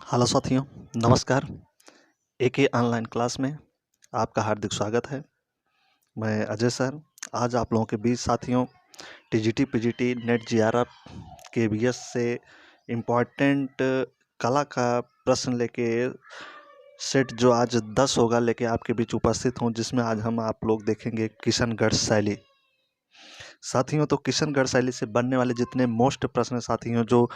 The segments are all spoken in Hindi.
हेलो साथियों, नमस्कार। एक ही ऑनलाइन क्लास में आपका हार्दिक स्वागत है। मैं अजय सर आज आप लोगों के बीच साथियों TGT PGT net GRF KVS से इम्पॉर्टेंट कला का प्रश्न लेके सेट जो आज 10 होगा लेके आपके बीच उपस्थित हूँ, जिसमें आज हम आप लोग देखेंगे किशनगढ़ शैली। साथियों, तो किशनगढ़ शैली से बनने वाले जितने मोस्ट प्रश्न साथियों जो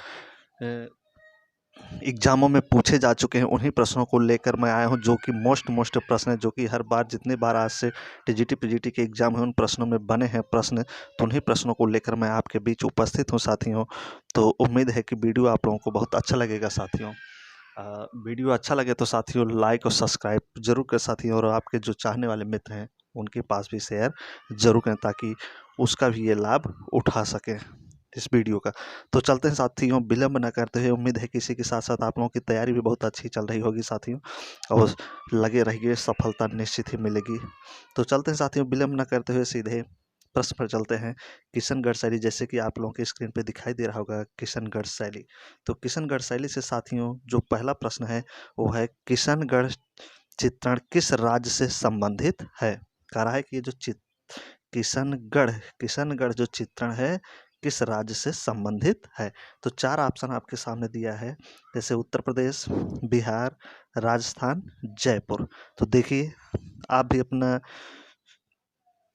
एग्जामों में पूछे जा चुके हैं, उन्हीं प्रश्नों को लेकर मैं आया हूं, जो कि मोस्ट प्रश्न है, जो कि हर बार जितने बार आज से टीजीटी पीजीटी के एग्जाम है उन प्रश्नों में बने हैं प्रश्न, तो उन्हीं प्रश्नों को लेकर मैं आपके बीच उपस्थित हूं साथियों। तो उम्मीद है कि वीडियो आप लोगों को बहुत अच्छा लगेगा साथियों। वीडियो अच्छा लगे तो साथियों लाइक और सब्सक्राइब जरूर करें साथियों, और आपके जो चाहने वाले मित्र हैं उनके पास भी शेयर जरूर करें ताकि उसका भी ये लाभ उठा सकें इस वीडियो का। तो चलते हैं साथियों, विलंब न करते हुए। उम्मीद है कि इसी के साथ साथ आप लोगों की तैयारी भी बहुत अच्छी चल रही होगी साथियों, और लगे रहिए, सफलता निश्चित ही मिलेगी। तो चलते हैं साथियों, विलंब न करते हुए सीधे प्रश्न पर चलते हैं। किशनगढ़ शैली, जैसे कि आप लोगों की स्क्रीन पे दिखाई दे रहा होगा किशनगढ़ शैली। तो किशनगढ़ शैली से साथियों जो पहला प्रश्न है वो है, किशनगढ़ चित्रण किस राज्य से संबंधित है। कह रहा है कि ये जो किशनगढ़ किशनगढ़ जो चित्रण है किस राज्य से संबंधित है। तो 4 ऑप्शन आपके सामने दिया है, जैसे उत्तर प्रदेश, बिहार, राजस्थान, जयपुर। तो देखिए आप भी अपना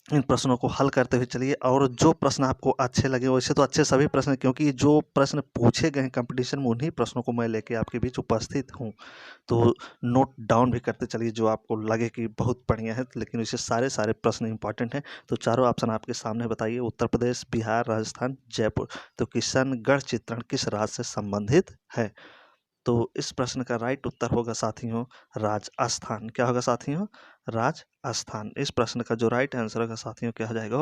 इन प्रश्नों को हल करते हुए चलिए, और जो प्रश्न आपको अच्छे लगे, वैसे तो अच्छे सभी प्रश्न, क्योंकि जो प्रश्न पूछे गए हैं कंपटीशन में उन्हीं प्रश्नों को मैं लेके आपके बीच उपस्थित हूँ। तो नोट डाउन भी करते चलिए जो आपको लगे कि बहुत बढ़िया है, लेकिन वैसे सारे प्रश्न इंपॉर्टेंट हैं। तो चारों ऑप्शन आपके सामने बताइए, उत्तर प्रदेश, बिहार, राजस्थान, जयपुर। तो किशनगढ़ चित्रण किस राज्य से संबंधित है। तो इस प्रश्न का राइट उत्तर होगा साथियों राजस्थान। क्या होगा साथियों? राजस्थान। इस प्रश्न का जो राइट आंसर होगा साथियों क्या हो जाएगा?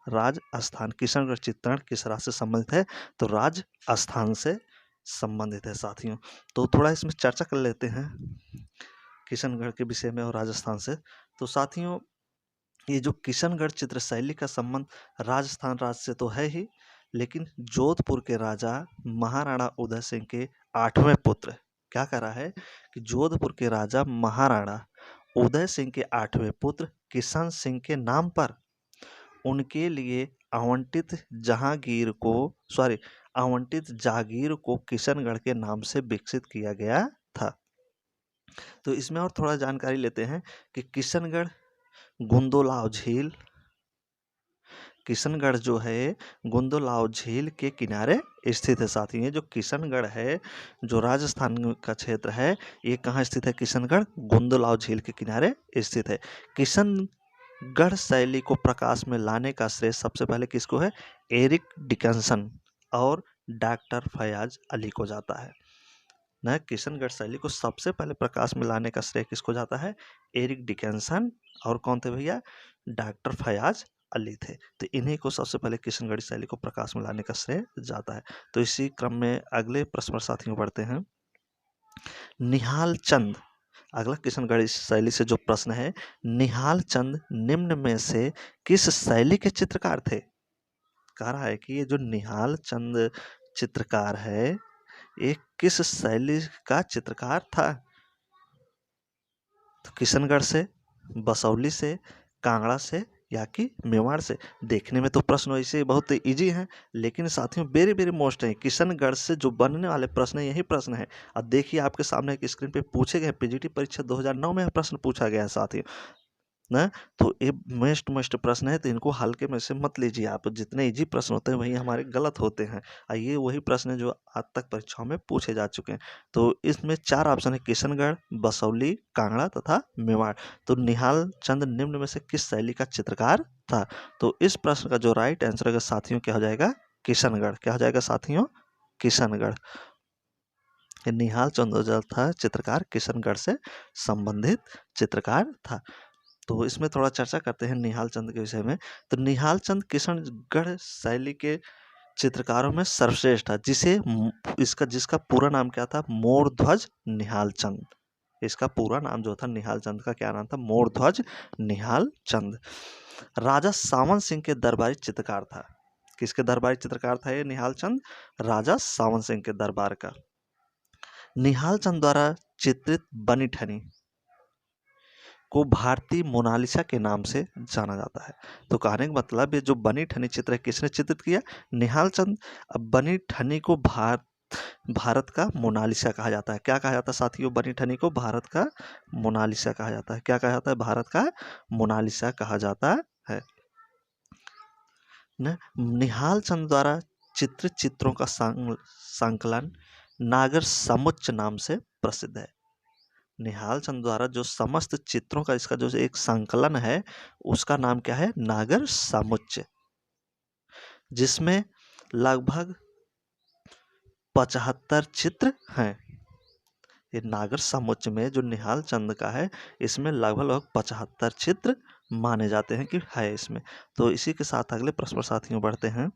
राजस्थान। किशनगढ़ चित्रण किस राज्य से संबंधित है? तो राजस्थान से संबंधित है साथियों। तो थोड़ा इसमें चर्चा कर लेते हैं किशनगढ़ के विषय में और राजस्थान से। तो साथियों ये जो किशनगढ़ चित्र शैली का संबंध राजस्थान राज्य से तो है ही, लेकिन जोधपुर के राजा महाराणा उदय सिंह के 8वें पुत्र, क्या करा है कि जोधपुर के राजा महाराणा उदय सिंह के 8वें पुत्र किशन सिंह के नाम पर उनके लिए आवंटित जागीर को किशनगढ़ के नाम से विकसित किया गया था। तो इसमें और थोड़ा जानकारी लेते हैं कि किशनगढ़ गुंदोलाव झील, किशनगढ़ जो है गुंदोलाव झील के किनारे स्थित है साथियों। ये जो किशनगढ़ है जो राजस्थान का क्षेत्र है, ये कहाँ स्थित है? किशनगढ़ गुंदोलाव झील के किनारे स्थित है। किशनगढ़ शैली को प्रकाश में लाने का श्रेय सबसे पहले किसको है? एरिक डिकन्सन और डॉक्टर फयाज अली को जाता है न। किशनगढ़ शैली को सबसे पहले प्रकाश में लाने का श्रेय किसको जाता है? एरिक डिकन्सन, और कौन थे भैया? डॉक्टर फयाज अली थे। तो इन्हीं को सबसे पहले किशनगढ़ शैली को प्रकाश में लाने का श्रेय जाता है। तो इसी क्रम में अगले प्रश्न पर साथियों बढ़ते हैं। निहाल चंद, अगला किशनगढ़ शैली से जो प्रश्न है, निहाल चंद निम्न में से किस शैली के चित्रकार थे। कह रहा है कि ये जो निहाल चंद चित्रकार है ये किस शैली का चित्रकार था। तो किशनगढ़ से, बसौली से, कांगड़ा से या कि मेवाड़ से। देखने में तो प्रश्न वैसे बहुत इजी हैं, लेकिन साथियों वेरी मोस्ट है। किशनगढ़ से जो बनने वाले प्रश्न है यही प्रश्न है। अब देखिए आपके सामने एक स्क्रीन पे पूछे गए, पीजीटी परीक्षा 2009 में प्रश्न पूछा गया है साथियों ना। तो ये मस्ट प्रश्न है, तो इनको हल्के में से मत लीजिए आप। जितने इजी प्रश्न होते हैं वही हमारे गलत होते हैं, और ये वही प्रश्न है जो आज तक परीक्षाओं में पूछे जा चुके हैं। तो इसमें 4 ऑप्शन है, किशनगढ़, बसौली, कांगड़ा तथा मेवाड़। तो निहाल चंद निम्न में से किस शैली का चित्रकार था। तो इस प्रश्न का जो राइट आंसर है साथियों क्या हो जाएगा? किशनगढ़। क्या हो जाएगा साथियों? किशनगढ़। निहाल चंद जो था चित्रकार किशनगढ़ से संबंधित चित्रकार था। तो इसमें थोड़ा चर्चा करते हैं निहाल चंद के विषय में। तो निहाल चंद किशनगढ़ शैली के चित्रकारों में सर्वश्रेष्ठ था, जिसका पूरा नाम क्या था? मोरध्वज निहाल चंद। इसका पूरा नाम जो था निहाल चंद का क्या नाम था? मोरध्वज निहाल चंद। राजा सावन सिंह के दरबारी चित्रकार था। किसके दरबारी चित्रकार था ये निहाल चंद? राजा सावन सिंह के दरबार का। निहाल चंद द्वारा चित्रित बनी ठनी को भारतीय मोनालिसा के नाम से जाना जाता है। तो कहने का मतलब ये जो बनी ठनी चित्र है किसने चित्रित किया? निहाल चंद। अब बनी ठनी को भारत का मोनालिसा कहा जाता है। क्या कहा जाता है साथियों? बनी ठनी को भारत का मोनालिसा कहा जाता है। क्या कहा जाता है? भारत का मोनालिसा कहा जाता है। निहाल चंद द्वारा चित्रित चित्रों का संकलन नागर समुच्च नाम से प्रसिद्ध है। निहाल चंद द्वारा जो समस्त चित्रों का इसका जो एक संकलन है उसका नाम क्या है? नागर समुच्च, जिसमें लगभग 75 चित्र हैं। ये नागर समुच्च में जो निहाल चंद का है इसमें लगभग 75 चित्र माने जाते हैं कि है इसमें। तो इसी के साथ अगले प्रश्न पर साथियों बढ़ते हैं।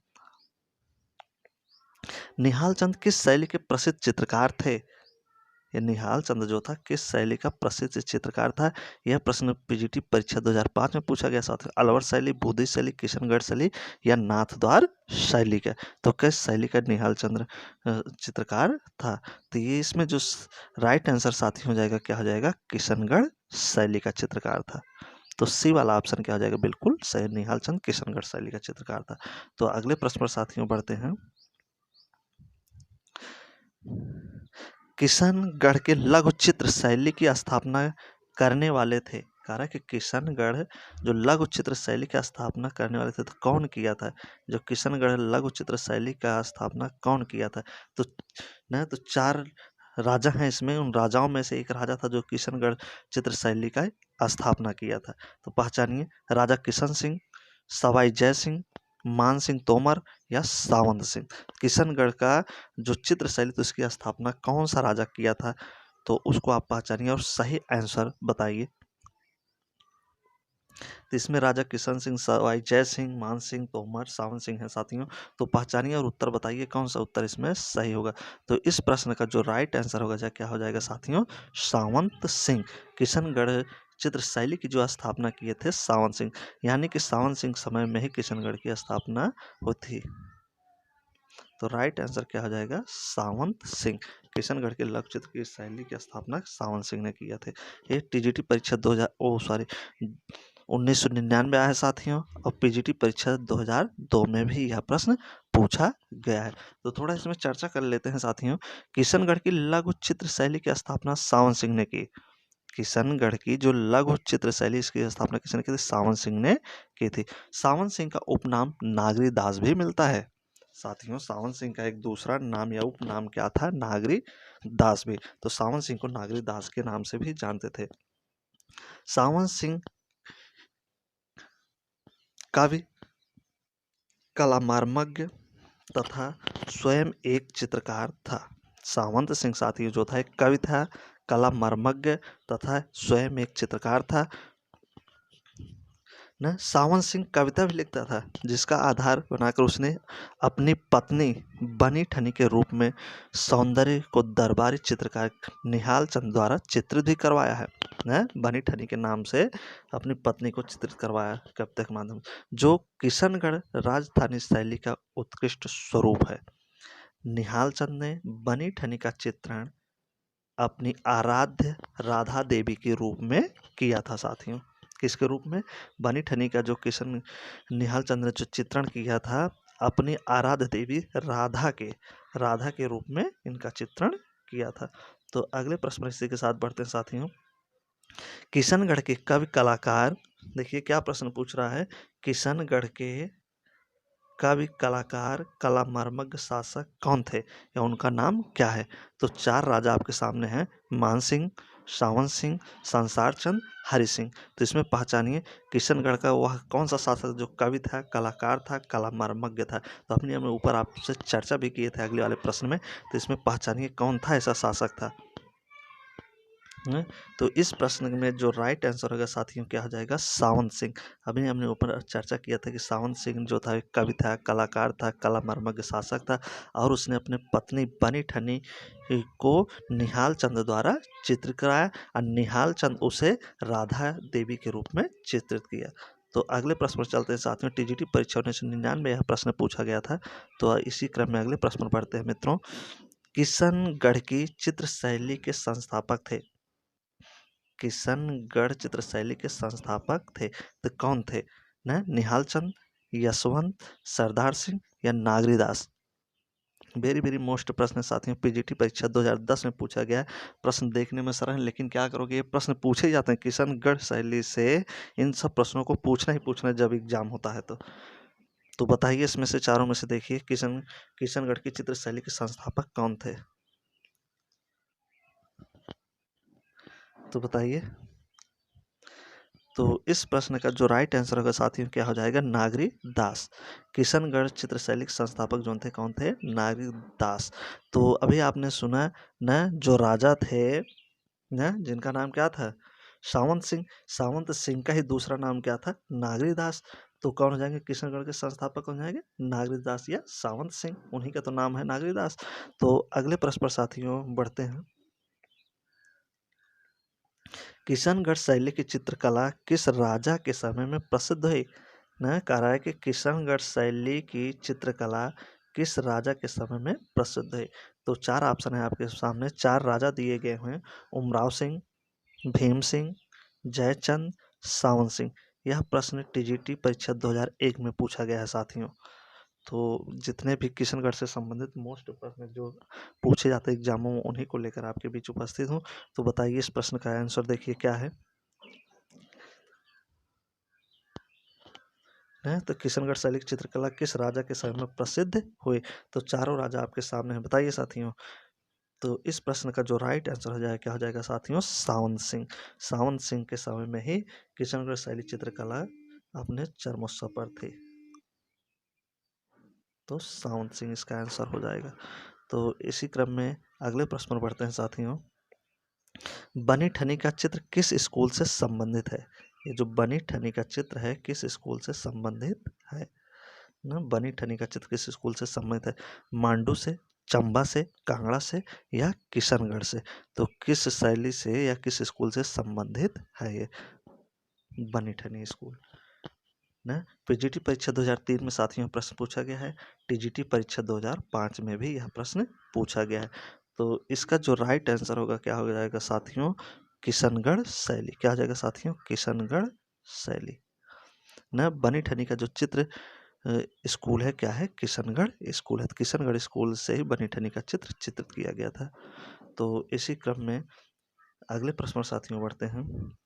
निहाल चंद किस शैली के प्रसिद्ध चित्रकार थे? ये निहाल चंद जो था किस शैली का प्रसिद्ध चित्रकार था? यह प्रश्न पीजीटी परीक्षा 2005 में पूछा गया साथ। अलवर शैली, बुद्धि शैली, किशनगढ़ शैली या नाथद्वार शैली का? तो किस शैली का निहाल चंद्र चित्रकार था? तो ये इसमें जो राइट आंसर साथी हो जाएगा क्या हो जाएगा? किशनगढ़ शैली का चित्रकार था। तो सी वाला ऑप्शन क्या हो जाएगा? बिल्कुल सही, निहाल चंद किशनगढ़ शैली का चित्रकार था। तो अगले प्रश्न पर साथियों बढ़ते हैं। किशनगढ़ के लघु चित्र शैली की स्थापना करने वाले थे। कह रहा है कि किशनगढ़ जो लघु चित्र शैली की स्थापना करने वाले थे तो कौन किया था? जो किशनगढ़ लघु चित्र शैली का स्थापना कौन किया था? तो ना तो 4 राजा हैं इसमें। उन राजाओं में से एक राजा था जो किशनगढ़ चित्र शैली का स्थापना किया था। तो पहचानिए, राजा किशन सिंह, सवाई जय सिंह, मान सिंह तोमर या सावंत सिंह। किशनगढ़ का जो चित्र शैली तो इसकी स्थापना कौन सा राजा किया था? तो उसको आप पहचानिए और सही आंसर बताइए। तो इसमें राजा किशन सिंह, सवाई जय सिंह, मान सिंह तोमर, सावंत सिंह है साथियों। तो पहचानिए और उत्तर बताइए कौन सा उत्तर इसमें सही होगा। तो इस प्रश्न का जो राइट आंसर होगा क्या हो जाएगा साथियों? सावंत सिंह। किशनगढ़ चित्र शैली की जो स्थापना किए थे सावंत सिंह, यानी कि सावंत सिंह समय में ही किशनगढ़ की स्थापना हुई थी। तो राइट आंसर क्या हो जाएगा? सावंत सिंह। किशनगढ़ के लघु चित्र की शैली की स्थापना सावंत सिंह ने किया थे। ये टीजीटी परीक्षा 1999 आया है साथियों, और पीजीटी परीक्षा 2002 में भी यह प्रश्न पूछा गया है। तो थोड़ा इसमें चर्चा कर लेते हैं साथियों। किशनगढ़ की लघु चित्र शैली की स्थापना सावंत सिंह ने की। किशनगढ़ की जो लघु चित्र शैली इसकी स्थापना किसने की थी? सावंत सिंह ने की थी। सावंत सिंह का उपनाम नागरी दास भी मिलता है साथियों। सावंत सिंह का एक दूसरा नाम या उपनाम क्या था? नागरी दास भी। तो सावंत सिंह को नागरी दास के नाम से भी जानते थे। सावंत सिंह कवि, कलामार्मज्ञ तथा स्वयं एक चित्रकार था। सावंत सिंह साथियों जो था एक कवि था, कलामार्मज्ञ तथा स्वयं एक चित्रकार था। न सावंत सिंह कविता भी लिखता था, जिसका आधार बनाकर उसने अपनी पत्नी बनी ठनी के रूप में सौंदर्य को दरबारी चित्रकार निहाल चंद द्वारा चित्रित भी करवाया है। न बनी ठनी के नाम से अपनी पत्नी को चित्रित करवाया कविता के माध्यम, जो किशनगढ़ राजधानी शैली का उत्कृष्ट स्वरूप है। निहाल चंद ने बनी ठनी का चित्रण अपनी आराध्य राधा देवी के रूप में किया था साथियों। किसके रूप में? बनी ठनी का जो किशन निहाल चंद ने जो चित्रण किया था अपनी आराध्य देवी राधा के रूप में इनका चित्रण किया था। तो अगले प्रश्न इसी के साथ बढ़ते हैं साथियों। किशनगढ़ के कवि कलाकार, देखिए क्या प्रश्न पूछ रहा है। किशनगढ़ के कवि कलाकार कलामार्मज्ञ शासक कौन थे या उनका नाम क्या है? तो 4 राजा आपके सामने हैं, मान सिंह, सावंत सिंह, संसार चंद, हरि सिंह। तो इसमें पहचानिए किशनगढ़ का वह कौन सा शासक जो कवि था, कलाकार था, कलामार्मज्ञ था। तो अपने हमने ऊपर आपसे चर्चा भी किए थे अगले वाले प्रश्न में। तो इसमें पहचानिए कौन था ऐसा शासक था। तो इस प्रश्न में जो राइट आंसर होगा साथियों क्या हो जाएगा? सावंत सिंह। अभी हमने ऊपर चर्चा किया था कि सावंत सिंह जो था एक कवि था, कलाकार था, कलामार्मज्ञ शासक था, और उसने अपने पत्नी बनी ठनी को निहाल चंद द्वारा चित्रित कराया और निहाल चंद उसे राधा देवी के रूप में चित्रित किया। तो अगले प्रश्न पर चलते हैं साथियों। टीजीटी परीक्षा 1999 में यह प्रश्न पूछा गया था। तो इसी क्रम में अगले प्रश्न पर पढ़ते हैं मित्रों। किशनगढ़ की चित्र शैली के संस्थापक थे। किशनगढ़ चित्र शैली के संस्थापक थे तो कौन थे? न निहाल चंद, यशवंत, सरदार सिंह या नागरीदास। वेरी वेरी मोस्ट प्रश्न है साथियों, पीजीटी परीक्षा 2010 में पूछा गया है। प्रश्न देखने में सरल है, लेकिन क्या करोगे, ये प्रश्न पूछे जाते हैं किशनगढ़ शैली से। इन सब प्रश्नों को पूछना ही पूछना है जब एग्जाम होता है तो बताइए इसमें से चारों में से देखिए किशनगढ़ की चित्र शैली के संस्थापक कौन थे? तो बताइए। तो इस प्रश्न का जो राइट आंसर होगा साथियों क्या हो जाएगा? नागरी दास। किशनगढ़ चित्र शैली के संस्थापक जो थे कौन थे? नागरी दास। तो अभी आपने सुना न, जो राजा थे न, जिनका नाम क्या था? सावंत सिंह। सावंत सिंह का ही दूसरा नाम क्या था? नागरी दास। तो कौन हो जाएंगे किशनगढ़ के संस्थापक? हो जाएंगे नागरी दास या सावंत सिंह, उन्हीं का तो नाम है नागरी दास। तो अगले प्रश्न पर साथियों बढ़ते हैं। किशनगढ़ शैली की चित्रकला किस राजा के समय में प्रसिद्ध हुई? न कह रहा है कि किशनगढ़ शैली की चित्रकला किस राजा के समय में प्रसिद्ध है। तो चार ऑप्शन है आपके सामने, चार राजा दिए गए हैं। उमराव सिंह, भीम सिंह, जयचंद, सावन सिंह। यह प्रश्न टीजीटी परीक्षा 2001 में पूछा गया है साथियों। तो जितने भी किशनगढ़ से संबंधित मोस्ट प्रश्न जो पूछे जाते हैं एग्जामों में, उन्हीं को लेकर आपके बीच उपस्थित हूँ। तो बताइए इस प्रश्न का आंसर देखिए क्या है। तो किशनगढ़ शैली की चित्रकला किस राजा के समय में प्रसिद्ध हुई? तो चारों राजा आपके सामने हैं, बताइए साथियों। तो इस प्रश्न का जो राइट आंसर हो जाएगा क्या हो जाएगा साथियों? सावंत सिंह। सावंत सिंह के समय में ही किशनगढ़ शैली चित्रकला अपने चरमोत्सव पर थी। तो सावंत सिंह इसका आंसर हो जाएगा। तो इसी क्रम में अगले प्रश्न पर बढ़ते हैं साथियों। बनी ठनी का चित्र किस स्कूल से संबंधित है? ये जो बनी ठनी का चित्र है किस स्कूल से संबंधित है ना? बनी ठनी का चित्र किस स्कूल से संबंधित है? मांडू से, चंबा से, कांगड़ा से या किशनगढ़ से? तो किस शैली से या किस स्कूल से संबंधित है ये बनी ठनी स्कूल ना? पीजीटी परीक्षा 2003 में साथियों प्रश्न पूछा गया है। टीजीटी परीक्षा 2005 में भी यह प्रश्न पूछा गया है। तो इसका जो राइट आंसर होगा क्या हो जाएगा साथियों? किशनगढ़ शैली। क्या हो जाएगा साथियों? किशनगढ़ शैली ना। बनी ठनी का जो चित्र स्कूल है क्या है? किशनगढ़ स्कूल है। तो किशनगढ़ स्कूल से ही बनी ठनी का चित्र चित्रित किया गया था। तो इसी क्रम में अगले प्रश्न पर साथियों बढ़ते हैं।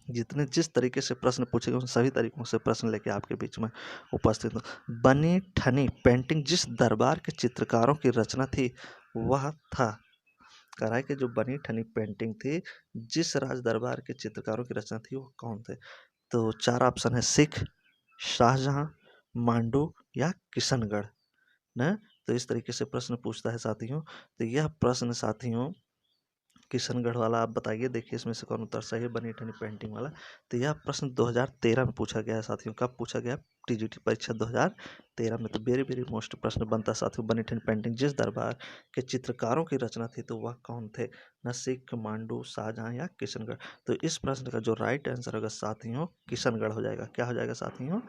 जिस तरीके से प्रश्न पूछे गए उन सभी तरीकों से प्रश्न लेके आपके बीच में उपस्थित हूँ। बनी ठनी पेंटिंग जिस दरबार के चित्रकारों की रचना थी वह था। कह रहा है कि जो बनी ठनी पेंटिंग थी जिस राज दरबार के चित्रकारों की रचना थी वो कौन थे? तो चार ऑप्शन है, सिख, शाहजहां, मांडू या किशनगढ़ न। तो इस तरीके से प्रश्न पूछता है साथियों। तो यह प्रश्न साथियों किशनगढ़ वाला आप बताइए, देखिए इसमें से कौन उत्तर सही है, बनी ठनी पेंटिंग वाला। तो यह प्रश्न 2013 में पूछा गया है साथियों। कब पूछा गया? टीजीटी परीक्षा 2013 में। तो वेरी वेरी मोस्ट प्रश्न बनता है साथियों। बनी ठनी पेंटिंग जिस दरबार के चित्रकारों की रचना थी तो वह कौन थे? न सिख, मांडू, शाहजहां या किशनगढ़। तो इस प्रश्न का जो राइट आंसर होगा साथियों किशनगढ़ हो जाएगा। क्या हो जाएगा साथियों?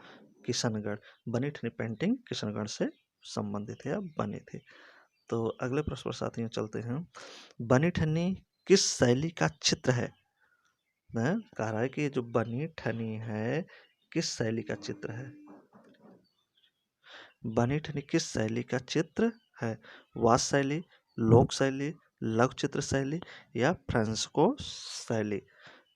किशनगढ़। बनी ठनी पेंटिंग किशनगढ़ से संबंधित है या बनी थी। तो अगले प्रश्न पर साथियों चलते हैं। बनी ठनी किस शैली का चित्र है? कह रहा है कि जो बनी ठनी है किस शैली का चित्र है? बनी ठनी किस शैली का चित्र है? वास्तु शैली, लोक शैली, लघु चित्र शैली या फ्रांसिस्को शैली।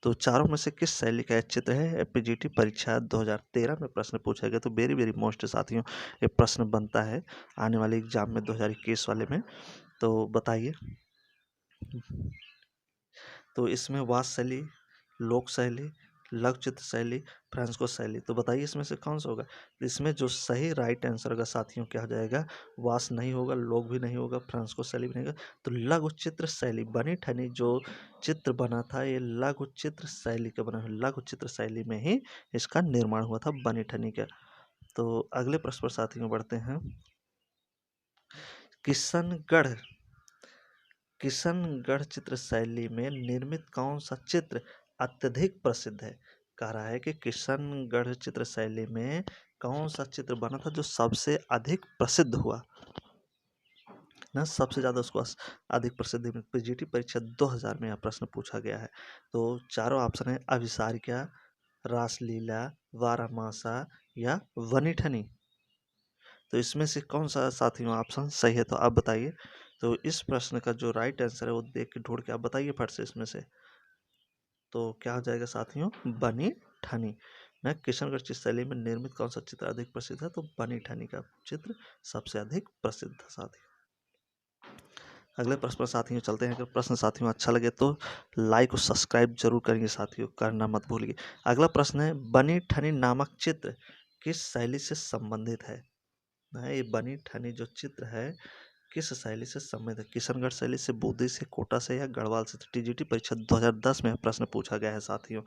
तो चारों में से किस शैली का चित्र है? पीजीटी परीक्षा 2013 में प्रश्न पूछा गया। तो वेरी वेरी मोस्ट साथियों ये प्रश्न बनता है आने वाले एग्जाम में 2021 वाले में। तो बताइए। तो इसमें वास्तु शैली, लोक शैली, लघु चित्र शैली, फ्रांसिस्को शैली। तो बताइए इसमें से कौन सा होगा? तो इसमें जो सही राइट आंसर होगा साथियों क्या हो जाएगा? वास्तु नहीं होगा, लोक भी नहीं होगा, फ्रांसिस्को शैली भी नहीं होगा। तो लघु चित्र शैली, बनी ठनी जो चित्र बना था ये लघु चित्र शैली का बना है। लघु चित्र शैली में ही इसका निर्माण हुआ था बनी ठनी का। तो अगले प्रश्न पर साथियों बढ़ते हैं। किशनगढ़ किशनगढ़ चित्र शैली में निर्मित कौन सा चित्र अत्यधिक प्रसिद्ध है? कह रहा है कि किशनगढ़ चित्र शैली में कौन सा चित्र बना था जो सबसे अधिक प्रसिद्ध हुआ? ना सबसे ज़्यादा उसको अधिक प्रसिद्धि मिली। पीजीटी परीक्षा 2000 में यह प्रश्न पूछा गया है। तो चारों ऑप्शन है अभिसारिका, रासलीला, वारामासा या वनीठनी। तो इसमें से कौन सा साथियों ऑप्शन सही है, तो आप बताइए। तो इस प्रश्न का जो राइट आंसर है वो देख के ढूंढ के आप बताइए फट से इसमें से। तो क्या हो जाएगा साथियों, बनी ठनी। न किशनगढ़ चित्रशैली में निर्मित कौन सा चित्र अधिक प्रसिद्ध है, तो बनी ठनी का चित्र सबसे अधिक प्रसिद्ध है साथियों। अगले प्रश्न पर साथियों चलते हैं। अगर प्रश्न साथियों अच्छा लगे तो लाइक और सब्सक्राइब जरूर करेंगे साथियों, करना मत भूलिए। अगला प्रश्न है, बनी ठनी नामक चित्र किस शैली से संबंधित है। ये बनी ठनी जो चित्र है किस शैली से संबंधित है, किशनगढ़ शैली से, बूंदी से, कोटा से या गढ़वाल से। टीजीटी परीक्षा 2010 में प्रश्न पूछा गया है साथियों।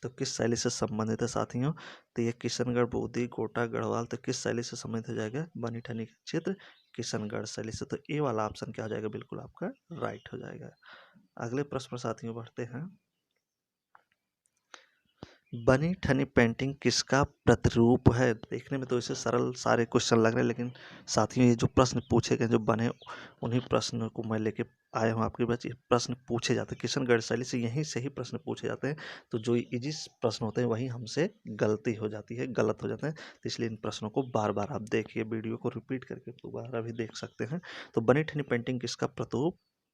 तो किस शैली से संबंधित है साथियों, तो ये किशनगढ़, बूंदी, कोटा, गढ़वाल, तो किस शैली से संबंधित हो जाएगा, बनी ठनी क्षेत्र किशनगढ़ शैली से। तो ए वाला ऑप्शन क्या हो जाएगा, बिल्कुल आपका राइट हो जाएगा। अगले प्रश्न पर साथियों बढ़ते हैं। बनी ठनी पेंटिंग किसका प्रतिरूप है। देखने में तो इसे सरल सारे क्वेश्चन लग रहे हैं, लेकिन साथियों ये जो प्रश्न पूछे गए जो बने उन्हीं प्रश्नों को मैं लेके आया हूँ आपके पास। ये प्रश्न पूछे जाते हैं किशनगढ़ शैली से, यहीं से ही प्रश्न पूछे जाते हैं। तो जो इजी प्रश्न होते हैं वही हमसे गलती हो जाती है, गलत हो जाते हैं। तो इसलिए इन प्रश्नों को बार बार आप देखिए, वीडियो को रिपीट करके दोबारा भी देख सकते हैं। तो बनी ठनी पेंटिंग किसका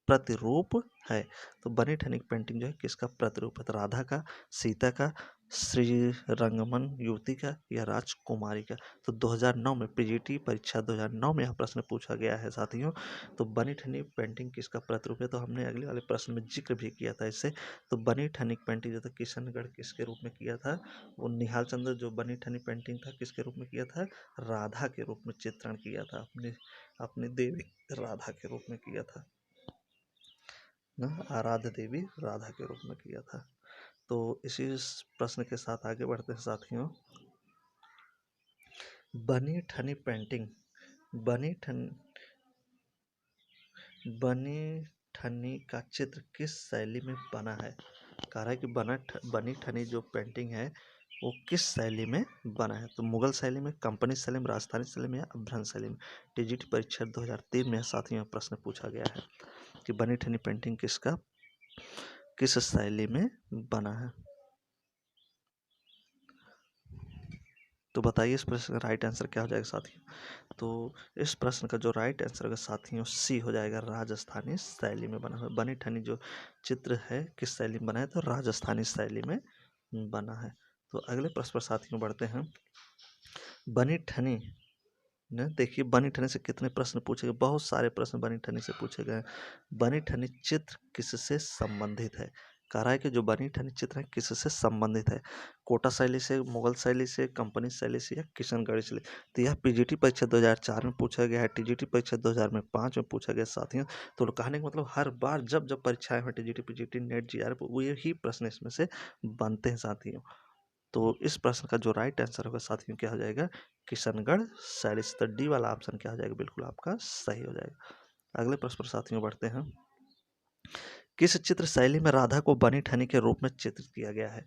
प्रतिरूप है। तो बनी ठनी पेंटिंग जो है किसका प्रतिरूप है, तो राधा का, सीता का, श्री रंगमन युवती का या राजकुमारी का। तो 2009 में पीजीटी परीक्षा 2009 में यह प्रश्न पूछा गया है साथियों। तो बनी ठनी पेंटिंग किसका प्रतिरूप है, तो हमने अगले वाले प्रश्न में जिक्र भी किया था इससे। तो बनी ठनी पेंटिंग जो था किशनगढ़ किसके रूप में किया था, वो निहाल चंद्र जो बनी ठनी पेंटिंग था किसके रूप में किया था, राधा के रूप में चित्रण किया था, अपनी देवी राधा के रूप में किया था ना, आराध्य देवी राधा के रूप में किया था। तो इसी प्रश्न के साथ आगे बढ़ते हैं साथियों। बनी ठनी पेंटिंग, बनी ठन बनी ठनी का चित्र किस शैली में बना है। कह रहा है कि बनी ठनी जो पेंटिंग है वो किस शैली में बना है। तो मुगल शैली में, कंपनी शैली में, राजस्थानी शैली में या अभ्रंश शैली में। टीजीटी परीक्षा 2003 में साथियों प्रश्न पूछा गया है कि बनी ठनी पेंटिंग किस शैली में बना है। तो बताइए इस प्रश्न का राइट आंसर क्या हो जाएगा साथियों। तो इस प्रश्न का जो राइट आंसर होगा साथियों सी हो जाएगा, राजस्थानी शैली में बना हुआ। बनी ठनी जो चित्र है किस शैली में बना है, तो राजस्थानी शैली में बना है। तो अगले प्रश्न पर साथियों बढ़ते हैं। बनी ठनी ने देखिए बनी ठनी से कितने प्रश्न पूछे गए, बहुत सारे प्रश्न बनी ठनी से पूछे गए। बनी ठनी चित्र किससे संबंधित है। कह रहा है कि जो बनी ठनी चित्र है किससे संबंधित है, कोटा शैली से, मुगल शैली से, कंपनी शैली से या किशनगढ़ शैली। तो यह पीजीटी परीक्षा 2004 में पूछा गया है, टीजीटी परीक्षा 2005 में पूछा गया साथियों। तो कहने का मतलब हर बार जब जब परीक्षाएं हो, टीजीटी, पीजीटी, नेट, जीआरएफ, वो यही प्रश्न इसमें से बनते हैं साथियों। तो इस प्रश्न का जो राइट आंसर होगा साथियों क्या हो जाएगा, किशनगढ़ शैली से। तो डी वाला ऑप्शन क्या हो जाएगा, बिल्कुल आपका सही हो जाएगा। अगले प्रश्न पर साथियों बढ़ते हैं। किस चित्र शैली में राधा को बनी ठनी के रूप में चित्रित किया गया है।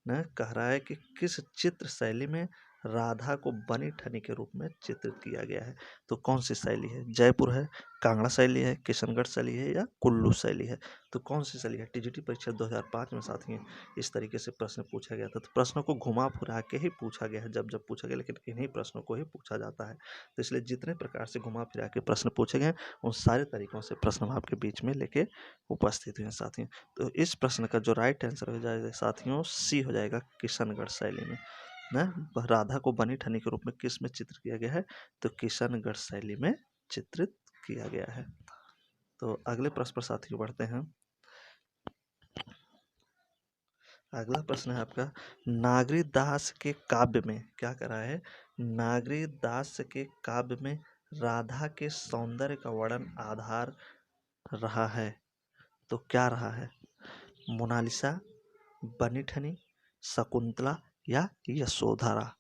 न कह रहा है कि किस चित्र शैली में राधा को बनी ठनी के रूप में चित्रित किया गया है। तो कौन सी शैली है, जयपुर है, कांगड़ा शैली है, किशनगढ़ शैली है या कुल्लू शैली है। तो कौन सी शैली है। टीजीटी परीक्षा 2005 में साथियों इस तरीके से प्रश्न पूछा गया था। तो प्रश्नों को घुमा फिरा के ही पूछा गया है, जब जब पूछा गया, लेकिन इन्हीं प्रश्नों को ही पूछा जाता है। तो इसलिए जितने प्रकार से घुमा फिरा के प्रश्न पूछे गए उन सारे तरीकों से प्रश्न हम आपके बीच में लेके उपस्थित हुए साथियों। तो इस प्रश्न का जो राइट आंसर हो जाएगा साथियों सी हो जाएगा, किशनगढ़ शैली में ना। राधा को बनी ठनी के रूप में किस में चित्रित किया गया है, तो किशनगढ़ शैली में चित्रित किया गया है। तो अगले प्रश्न पर साथियों बढ़ते हैं। अगला प्रश्न है आपका, नागरी दास के काव्य में क्या करा है, नागरी दास के काव्य में राधा के सौंदर्य का वर्णन आधार रहा है। तो क्या रहा है, मोनालिसा, बनी ठनी, शकुंतला या यशोधरा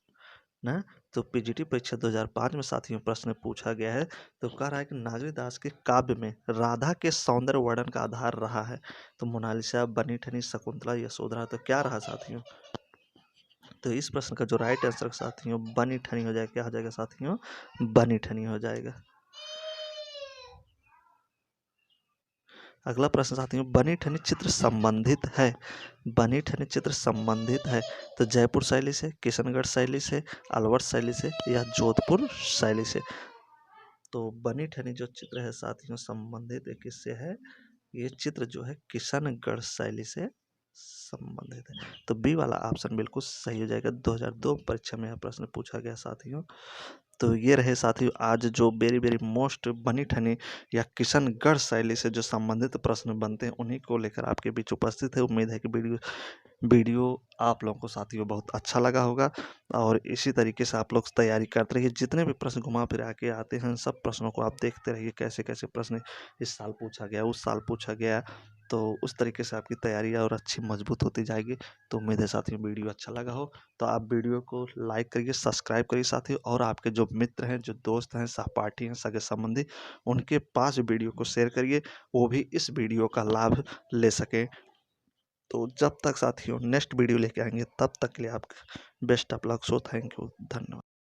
ना। तो पीजीटी परीक्षा 2005 में साथियों प्रश्न पूछा गया है। तो कह रहा है कि नागरी दास के काव्य में राधा के सौंदर्य वर्णन का आधार रहा है। तो मोनालिसा, बनी ठनी, शकुंतला, यशोधरा। तो क्या रहा साथियों, तो इस प्रश्न का जो राइट आंसर साथियों बनी ठनी हो जाएगा। क्या हो जाएगा साथियों, बनी ठनी हो जाएगा। अगला प्रश्न साथियों, बनी ठनी चित्र संबंधित है। बनी ठनी चित्र संबंधित है तो जयपुर शैली से, किशनगढ़ शैली से, अलवर शैली से या जोधपुर शैली से। तो बनी ठनी जो चित्र है साथियों संबंधित किससे है, ये चित्र जो है किशनगढ़ शैली से संबंधित है। तो बी वाला ऑप्शन बिल्कुल सही हो जाएगा। 2002 परीक्षा में यह प्रश्न पूछा गया साथियों। तो ये रहे साथियों आज जो वेरी मोस्ट बनी ठनी या किशनगढ़ शैली से जो संबंधित प्रश्न बनते हैं उन्हीं को लेकर आपके बीच उपस्थित है। उम्मीद है कि वीडियो आप लोगों को साथियों बहुत अच्छा लगा होगा और इसी तरीके से आप लोग तैयारी करते रहिए। जितने भी प्रश्न घुमा फिरा के आते हैं सब प्रश्नों को आप देखते रहिए, कैसे कैसे प्रश्न इस साल पूछा गया, उस साल पूछा गया। तो उस तरीके से आपकी तैयारी और अच्छी मजबूत होती जाएगी। तो उम्मीद है साथियों वीडियो अच्छा लगा हो तो आप वीडियो को लाइक करिए, सब्सक्राइब करिए साथियों, और आपके जो मित्र हैं, जो दोस्त हैं, सहपाठी हैं, सगे संबंधी, उनके पास वीडियो को शेयर करिए, वो भी इस वीडियो का लाभ ले सकें। तो जब तक साथियों नेक्स्ट वीडियो लेके आएंगे तब तक के लिए आप best of luck. So thank you, धन्यवाद।